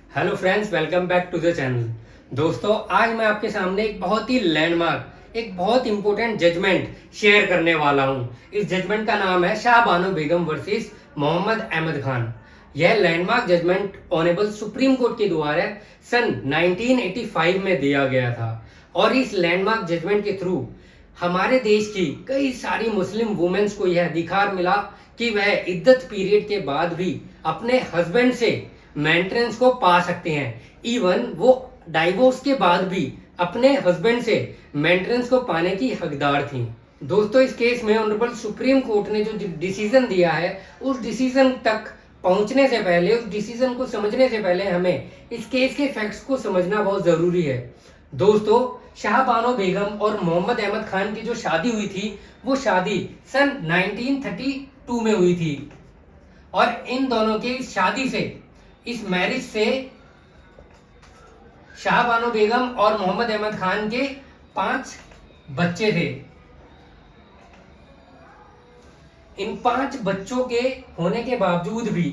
Hello friends, welcome back to the channel. दोस्तों, आज मैं आपके सामने एक बहुत ही लैंडमार्क, एक बहुत इंपॉर्टेंट जजमेंट शेयर करने वाला हूं। इस जजमेंट का नाम है शाह बानो बेगम वर्सेस मोहम्मद अहमद खान। यह landmark judgment honourable supreme court के द्वारा सन 1985 में दिया गया था और इस लैंडमार्क जजमेंट के थ्रू हमारे देश की कई सारी मुस्लिम वुमेन्स को यह अधिकार मिला कि वह इद्दत पीरियड के बाद भी अपने हस्बैंड से मेंटेनेंस को पा सकते हैं। इवन वो डाइवोर्स के बाद भी अपने हस्बैंड से मेंटेनेंस को पाने की हकदार थी। दोस्तों, इस केस में ऑनरेबल सुप्रीम कोर्ट ने जो डिसीजन दिया है, उस डिसीजन तक पहुंचने से पहले, उस डिसीजन को समझने से पहले हमें इस केस के फैक्ट्स को समझना बहुत जरूरी है। दोस्तों, शाह बानो बेगम और मोहम्मद अहमद खान की जो शादी हुई थी, वो शादी सन 1932 में हुई थी और इन दोनों की शादी से, इस मैरिज से शाह बानो बेगम और मोहम्मद अहमद खान के 5 बच्चे थे। इन 5 बच्चों के होने के बावजूद भी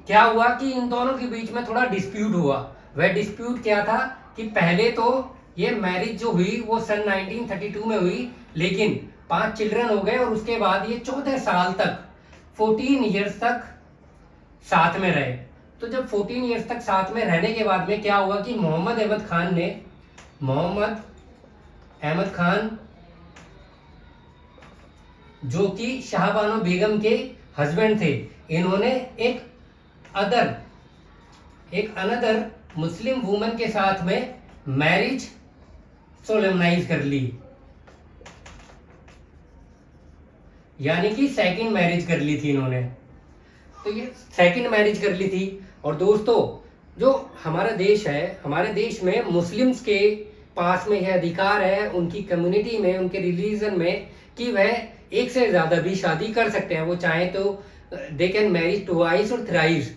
क्या हुआ कि इन दोनों के बीच में थोड़ा डिस्प्यूट हुआ। वह डिस्प्यूट क्या था कि पहले तो ये मैरिज जो हुई वो सन 1932 में हुई, लेकिन 5 चिल्ड्रन हो गए और उसके बाद ये 14 साल तक, 14 ईयर्स तक साथ में रहे। तो जब 14 ईयर्स तक साथ में रहने के बाद में क्या हुआ कि मोहम्मद अहमद खान जो कि शाह बानो बेगम के हस्बैंड थे, इन्होंने एक अनदर मुस्लिम वुमन के साथ में मैरिज सोलेमनाइज कर ली, यानी कि सेकंड मैरिज कर ली थी इन्होंने। तो ये सेकंड मैरिज कर ली थी। और दोस्तों, जो हमारा देश है, हमारे देश में मुस्लिम्स के पास में यह अधिकार है, उनकी कम्युनिटी में, उनके रिलीजन में, कि वह एक से ज्यादा भी शादी कर सकते हैं। वो चाहे तो दे कैन मैरी ट्वाइस और थ्राइस।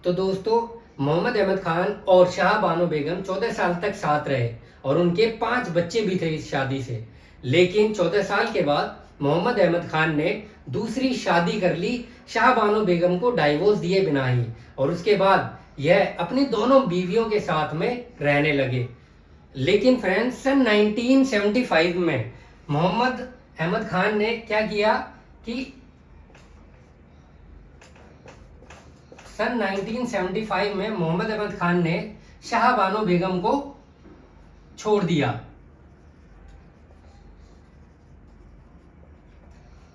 तो दोस्तों, मोहम्मद अहमद खान और शाह बानो बेगम 14 साल तक साथ रहे और उनके 5 बच्चे भी थे इस शादी से। लेकिन 14 साल के बाद मोहम्मद अहमद खान ने दूसरी शादी कर ली, शाह बानो बेगम को डाइवोर्स दिए बिना ही, और उसके बाद यह अपनी दोनों बीवियों के साथ में रहने लगे। लेकिन फ्रेंड्स, सन 1975 में मोहम्मद अहमद खान ने क्या किया कि सन 1975 में मोहम्मद अहमद खान ने शाह बानो बेगम को छोड़ दिया,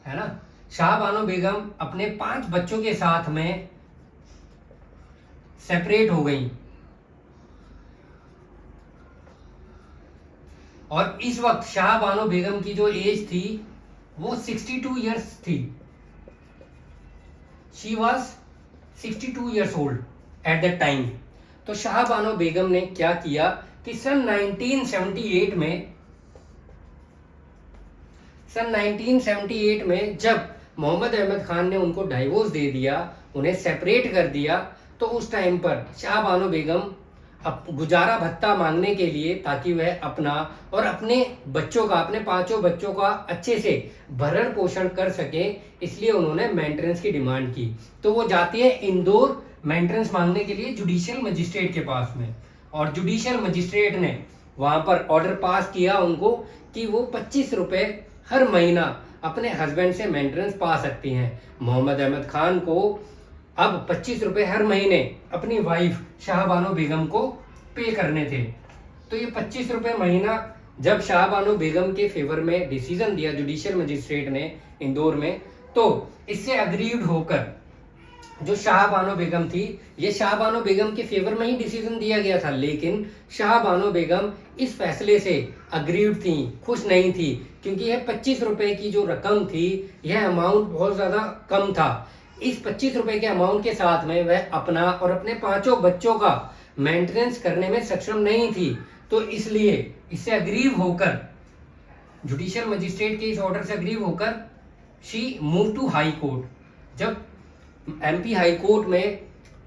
है ना। शाह बानो बेगम अपने 5 बच्चों के साथ में सेपरेट हो गई और इस वक्त शाह बानो बेगम की जो एज थी वो 62 इयर्स थी। She was 62 years old at that time. तो शाह बानो बेगम ने क्या किया कि सन 1978 में जब मोहम्मद अहमद खान ने उनको डाइवोर्स दे दिया, उन्हें सेपरेट कर दिया, तो उस टाइम पर शाह बानो बेगम गुजारा भत्ता मांगने के लिए, ताकि वह अपना और अपने बच्चों का, अपने 5 बच्चों का अच्छे से भरण पोषण कर सके, इसलिए उन्होंने मेंटेनेंस की डिमांड की। तो वो जाती है इंदौर मेंटेनेंस मांगने के लिए जुडिशियल मजिस्ट्रेट के पास में, और जुडिशियल मजिस्ट्रेट ने वहां पर ऑर्डर पास किया उनको कि वो 25 रुपए हर महीना अपने हस्बैंड से मेंटेनेंस पा सकती हैं। मोहम्मद अहमद खान को अब 25 रुपए हर महीने अपनी वाइफ शाह बानो बेगम को पे करने थे। तो ये 25 रुपए महीना जब शाह बानो बेगम के फेवर में डिसीजन दिया जुडिशियल मजिस्ट्रेट ने इंदौर में, तो इससे अग्रीव्ड होकर जो शाह बानो बेगम थी, ये शाह बानो बेगम के फेवर में ही डिसीजन दिया गया था, लेकिन शाह बानो बेगम इस फैसले से अग्रीव्ड थी, खुश नहीं थी, क्योंकि यह 25 रुपए की जो रकम थी, यह अमाउंट बहुत ज्यादा कम था। इस 25 रुपए के अमाउंट के साथ में वह अपना और अपने 5 बच्चों का मेंटेनेंस करने में सक्षम नहीं थी। तो इसलिए इससे अग्रीव होकर, जुडिशियल मजिस्ट्रेट के इस ऑर्डर से अग्रीव होकर, she move to high court. जब एमपी हाई कोर्ट में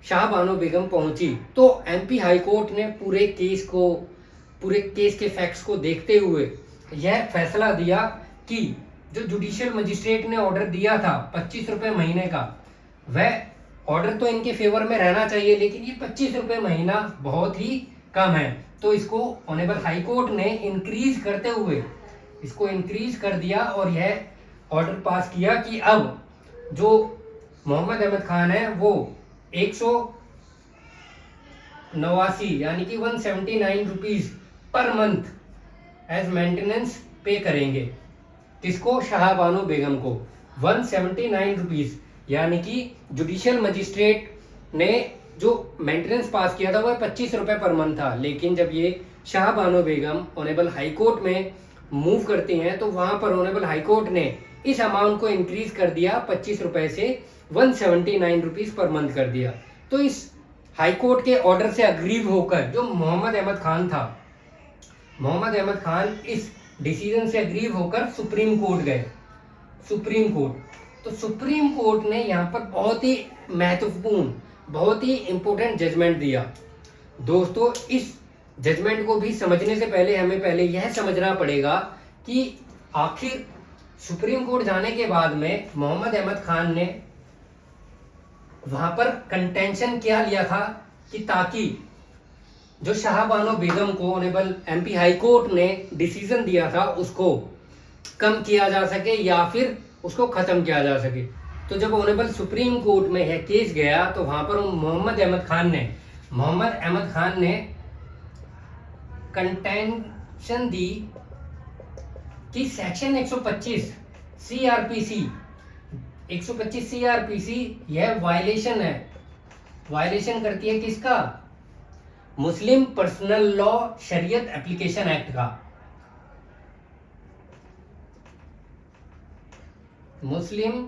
शाह बानो बेगम पहुंची, तो एमपी हाई कोर्ट ने पूरे केस के फैक्ट्स को देखते हुए यह फैसला दिया कि जो जुडिशियल मजिस्ट्रेट ने ऑर्डर दिया था 25 रुपए महीने का, वह ऑर्डर तो इनके फेवर में रहना चाहिए, लेकिन ये 25 रुपये महीना बहुत ही कम है। तो इसको ऑनरेबल हाई कोर्ट ने इंक्रीज करते हुए इसको इंक्रीज कर दिया और यह ऑर्डर पास किया कि अब जो मोहम्मद अहमद खान है वो 189 यानी कि 179 rupees per month as maintenance पे करेंगे। किसको? शाह बानो बेगम को 179 रुपीज, यानी कि जुडिशियल मजिस्ट्रेट ने जो मेंटेनेंस पास किया था वह 25 रुपए पर मंथ था, लेकिन जब ये शाह बानो बेगम ऑनरेबल हाई कोर्ट में मूव करती हैं तो वहां पर ऑनरेबल हाई कोर्ट ने इस अमाउंट को इंक्रीज कर दिया 25 रुपए से 179 रुपीज पर मंथ कर दिया। तो इस हाई कोर्ट के ऑर्डर से अग्रीव होकर जो मोहम्मद अहमद खान था, मोहम्मद अहमद खान इस डिसीजन से अग्रीव होकर सुप्रीम कोर्ट गए। सुप्रीम कोर्ट, तो सुप्रीम कोर्ट ने यहाँ पर बहुत ही महत्वपूर्ण, बहुत ही इंपॉर्टेंट जजमेंट दिया। दोस्तों, इस जजमेंट को भी समझने से पहले हमें पहले यह समझना पड़ेगा कि आखिर सुप्रीम कोर्ट जाने के बाद में मोहम्मद अहमद खान ने वहां पर कंटेंशन क्या लिया था कि ताकि जो शाह बानो बेगम को ऑनरेबल एमपी हाई कोर्ट ने डिसीजन दिया था उसको कम किया जा सके या फिर उसको खत्म किया जा सके। तो जब ऑनरेबल सुप्रीम कोर्ट में यह केस गया तो वहां पर मोहम्मद अहमद खान ने कंटेंशन दी कि सेक्शन 125 सीआरपीसी यह वायलेशन है, वायलेशन करती है किसका? मुस्लिम पर्सनल लॉ शरीयत एप्लीकेशन एक्ट का। मुस्लिम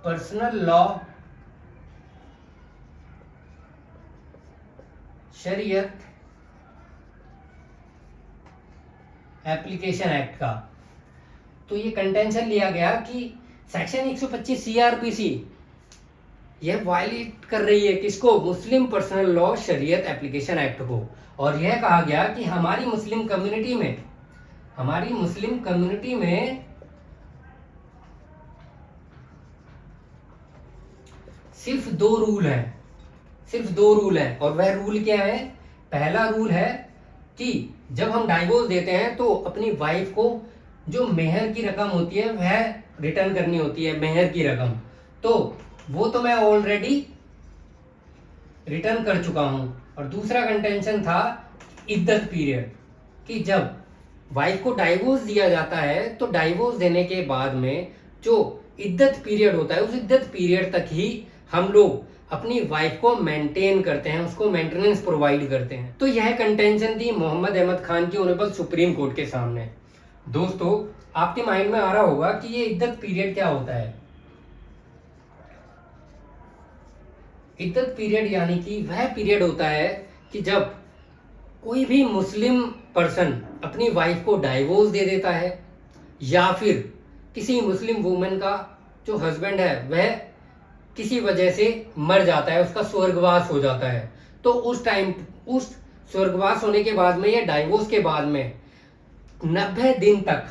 पर्सनल लॉ शरीयत एप्लीकेशन एक्ट का। तो ये कंटेंशन लिया गया कि सेक्शन 125 सीआरपीसी यह वायलेट कर रही है किसको? मुस्लिम पर्सनल लॉ शरीयत एप्लीकेशन एक्ट को। और यह कहा गया कि हमारी मुस्लिम कम्युनिटी में सिर्फ दो रूल हैं और वह रूल क्या है? पहला रूल है कि जब हम डाइवोर्स देते हैं तो अपनी वाइफ को जो मेहर की रकम होती है वह रिटर्न करनी होती है, मेहर की रकम। तो वो तो मैं ऑलरेडी रिटर्न कर चुका हूं। और दूसरा कंटेंशन था इद्दत पीरियड, कि जब वाइफ को डाइवोर्स दिया जाता है तो डाइवोर्स देने के बाद में जो इद्दत पीरियड होता है उस इद्दत पीरियड तक ही हम लोग अपनी वाइफ को मेंटेन करते हैं, उसको मेंटेनेंस प्रोवाइड करते हैं। तो यह कंटेंशन थी मोहम्मद अहमद खान की ऑनरेबल सुप्रीम कोर्ट के सामने। दोस्तों, आपके माइंड में आ रहा होगा कि ये इद्दत पीरियड क्या होता है। इद्दत पीरियड यानी कि वह पीरियड होता है कि जब कोई भी मुस्लिम पर्सन अपनी वाइफ को डाइवोर्स दे देता है या फिर किसी मुस्लिम वुमेन का जो हस्बैंड है वह किसी वजह से मर जाता है, उसका स्वर्गवास हो जाता है। तो उस स्वर्गवास होने के बाद में या डाइवोर्स के बाद में 90 दिन तक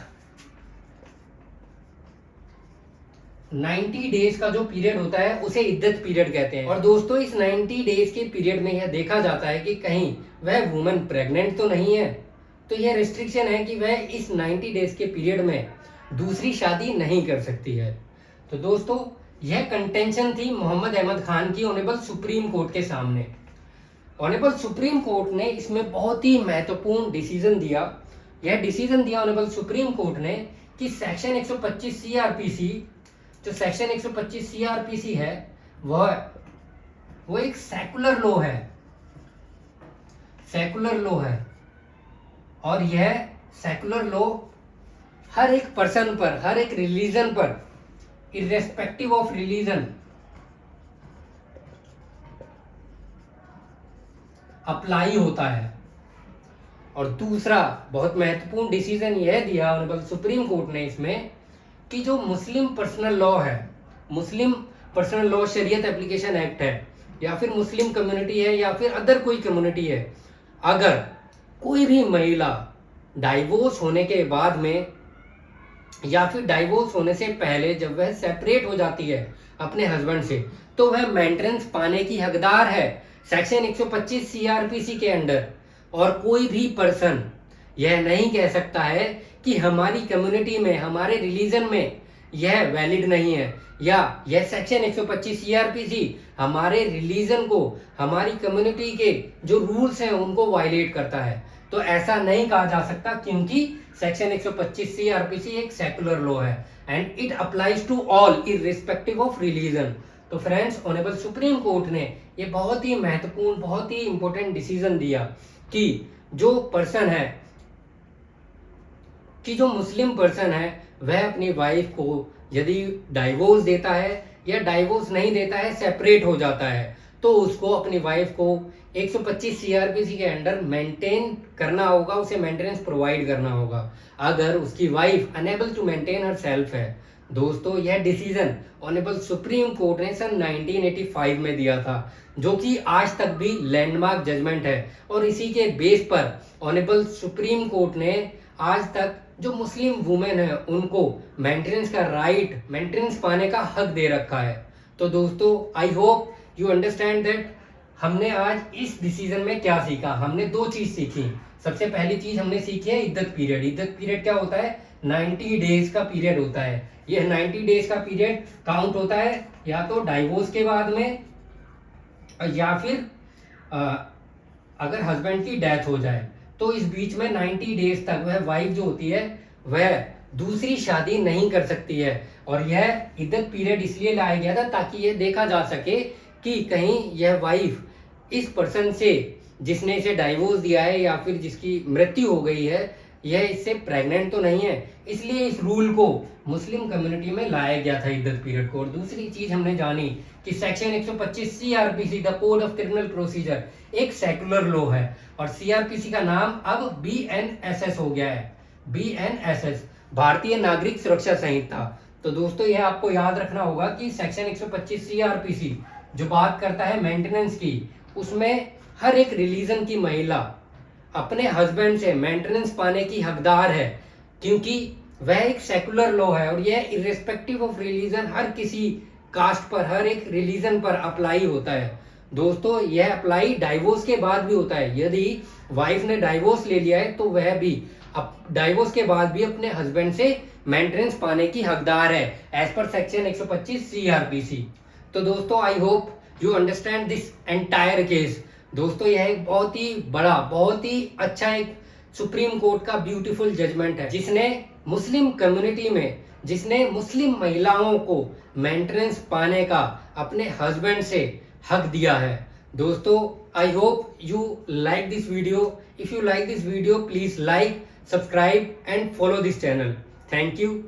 90 डेज का जो पीरियड होता है उसे इद्दत पीरियड कहते हैं। और दोस्तों, इस 90 डेज के पीरियड में यह देखा जाता है कि कहीं वह वुमन प्रेग्नेंट तो नहीं है, तो यह रिस्ट्रिक्शन है कि वह इस 90 डेज के पीरियड में दूसरी शादी नहीं कर सकती है। तो दोस्तों, यह कंटेंशन थी मोहम्मद अहमद खान की ऑनरेबल सुप्रीम कोर्ट के सामने। ऑनरेबल सुप्रीम कोर्ट ने इसमें बहुत ही महत्वपूर्ण डिसीजन दिया। यह डिसीजन दिया ऑनरेबल सुप्रीम कोर्ट ने कि सेक्शन 125 सीआरपीसी, जो सेक्शन 125 सीआरपीसी है वो एक सेकुलर लॉ है और यह सेकुलर लॉ हर एक पर्सन पर, हर एक रिलीजन पर, इर्रेस्पेक्टिव ऑफ रिलीजन अप्लाई होता है। और दूसरा बहुत महत्वपूर्ण डिसीजन यह दिया ऑनरेबल सुप्रीम कोर्ट ने इसमें कि जो मुस्लिम पर्सनल लॉ है, मुस्लिम पर्सनल लॉ शरीयत एप्लीकेशन एक्ट है या फिर मुस्लिम कम्युनिटी है या फिर अदर कोई कम्युनिटी है, अगर कोई भी महिला डाइवोर्स होने के बाद में या फिर डाइवोर्स होने से पहले जब वह सेपरेट हो जाती है अपने हस्बैंड से, तो वह मेंटेनेंस पाने की हकदार है सेक्शन 125 सीआरपीसी के अंडर। और कोई भी पर्सन यह नहीं कह सकता है कि हमारी कम्युनिटी में, हमारे रिलीजन में यह वैलिड नहीं है, या यह सेक्शन 125 सीआरपीसी हमारे रिलीजन को, हमारी कम्युनिटी के जो रूल्स हैं उनको वायलेट करता है। तो ऐसा नहीं कहा जा सकता, क्योंकि सेक्शन 125 सीआरपीसी एक सेकुलर लॉ है and it applies to all irrespective of religion. तो फ्रेंड्स, ऑनरेबल सुप्रीम कोर्ट ने ये बहुत ही महत्वपूर्ण, बहुत ही इंपॉर्टेंट डिसीजन दिया कि जो पर्सन है, कि जो मुस्लिम पर्सन है, वह अपनी वाइफ को यदि डाइवोर्स देता है या डाइवोर्स नहीं देता है, सेपरेट हो जाता है, तो उसको अपनी वाइफ को 125 सीआरपीसी के अंडर मेंटेन करना होगा, उसे मेंटेनेंस प्रोवाइड करना होगा अगर उसकी wife enable to maintain herself है। दोस्तों, यह डिसीजन ऑनरेबल सुप्रीम कोर्ट ने सन 1985 में दिया था, जो कि आज तक भी लैंडमार्क जजमेंट है। और इसी के बेस पर ऑनरेबल सुप्रीम कोर्ट ने आज तक जो मुस्लिम वुमेन है उनको मेंटेनेंस का राइट, मेंटेनेंस पाने का हक दे रखा है। तो दोस्तों, I hope you understand that हमने आज इस डिसीजन में क्या सीखा। हमने दो चीज सीखी। सबसे पहली चीज हमने सीखी है इद्दत पीरियड। इद्दत पीरियड क्या होता है? 90 डेज का पीरियड होता है। यह 90 डेज का पीरियड काउंट होता है या तो डाइवोर्स के बाद में, या फिर अगर हस्बैंड की डेथ हो जाए, तो इस बीच में 90 डेज तक वह वाइफ जो होती है वह दूसरी शादी नहीं कर सकती है। और यह इद्दत पीरियड इसलिए लाया गया था ताकि यह देखा जा सके कि कहीं यह वाइफ इस पर्सन से, जिसने इसे डाइवोर्स दिया है या फिर जिसकी मृत्यु हो गई है, यह इससे प्रेग्नेंट तो नहीं है। इसलिए इस रूल को मुस्लिम कम्युनिटी में लाया गया था, इद्दत पीरियड को। और दूसरी चीज हमने जानी कि section 125 CrPC the code of criminal procedure एक सेकुलर लॉ है, और सीआरपीसी का नाम अब बीएनएसएस हो गया है। बीएनएसएस, भारतीय नागरिक सुरक्षा संहिता। तो दोस्तों, यह आपको याद रखना होगा कि सेक्शन 125 सीआरपीसी जो बात करता है मेंटेनेंस की, उसमें हर एक रिलीजन की महिला अपने हस्बैंड से मेंटेनेंस पाने की हकदार है, क्योंकि वह एक सेकुलर लॉ है। और यह इररिस्पेक्टिव ऑफ रिलीजन, हर किसी कास्ट पर, हर एक रिलीजन पर अप्लाई होता है। दोस्तों, यह अप्लाई डाइवोर्स के बाद भी होता है। यदि वाइफ ने डाइवोर्स ले लिया है तो वह भी डाइवोर्स के बाद भी अपने हस्बैंड से मेंटेनेंस पाने की हकदार है, एज पर सेक्शन 125 सीआरपीसी। तो दोस्तों, I hope you understand this entire case. दोस्तों, यह एक बहुत ही बड़ा, बहुत ही अच्छा एक सुप्रीम कोर्ट का ब्यूटीफुल जजमेंट है, जिसने मुस्लिम कम्युनिटी में, जिसने मुस्लिम महिलाओं को मेंटेनेंस पाने का अपने हस्बैंड से हक दिया है। दोस्तों, I hope you like this video. If you like this video, please like, subscribe and follow this channel. Thank you.